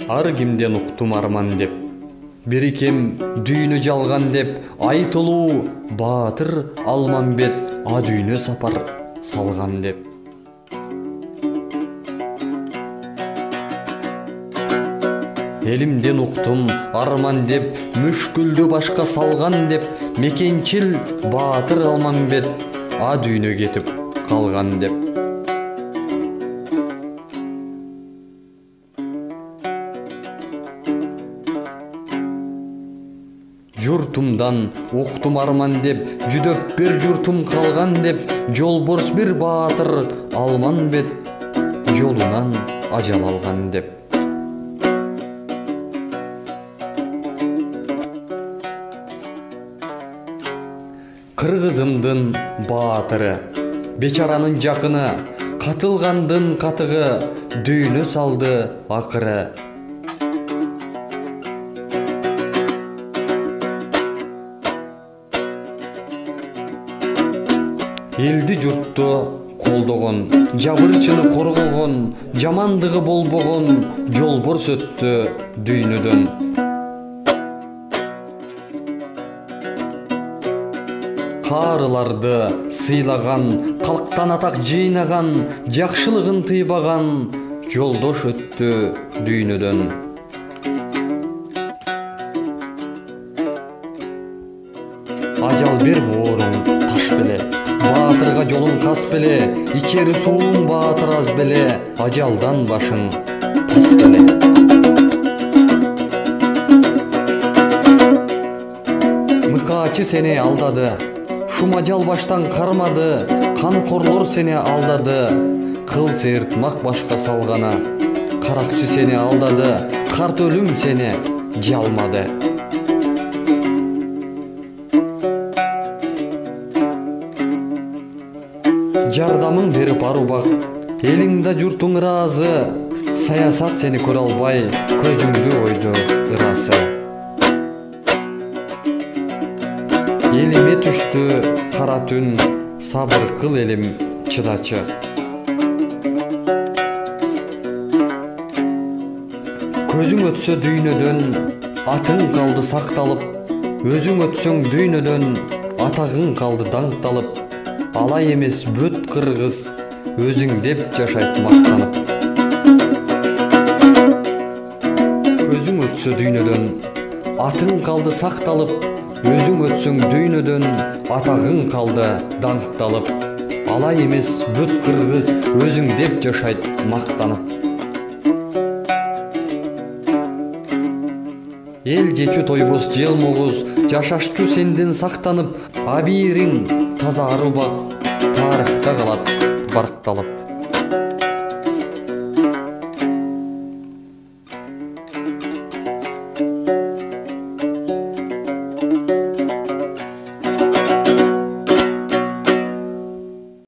Ар кимден уктум арман деп, бир кем дүйнө жалган деп, айтылуу Баатыр Алмамбет а дүйнө сапар салган деп. Элимден уктум арман деп, мүшкүлдү башка салган деп, мекенчил Баатыр Алмамбет а дүйнө кетип калган деп. Журтумдан уктум арман деп, жүдөп бир журтум калган деп, жолборс бир Баатыр Алмамбет жолунан ажал алган деп. Кыргызымдын баатыры, бечаранын жакыны, катылгандын катыгы, дүйнө салды акыры. Элди журтту колдогон, жабырчыны коргогон, жамандыгы болбогон, жолборс өттү дүйнөдөн. Каарыларды сыйлаган, калктан атак жыйнаган, жакшылыгын тыйбаган, жолдош өттү дүйнөдөн. Ажал бер бооруң таш беле, Баатырга жолуң кас беле, ичери сууң Баатыр аз беле, ажалдан башың тас беле. Мыкаачы сени алдады, шумажал баштан кармады, канкорлор сени алдады, кыл сыйыртмак башка салгана, каракчы сени алдады, карт өлүм сени жалмады. Жардамың берип арубак, элиң да журтуң ыраазы, саясат сени көрө албай, көзүңдү ойду ырасы. Элиме түштү кара түн, сабыр кыл элим чыдачы. Көзүң өтсө дүйнөдөн, атың калды сакталып, өзүң өтсөң дүйнөдөн, атагың калды даңкталып. Алай эмес бүт кыргыз, өзүң деп жашайт мактанып. Көзүң өтсө дүйнөдөн, атың калды сакталып, өзүң өтсөң дүйнөдөн, атагың калды даңкталып. Алай эмес бүт кыргыз, өзүң деп жашайт мактанып. Эл жечү тойбос желмогуз, жашашчу сенден сактанып, абийириң таза арубак, тарыхта калат баркталып.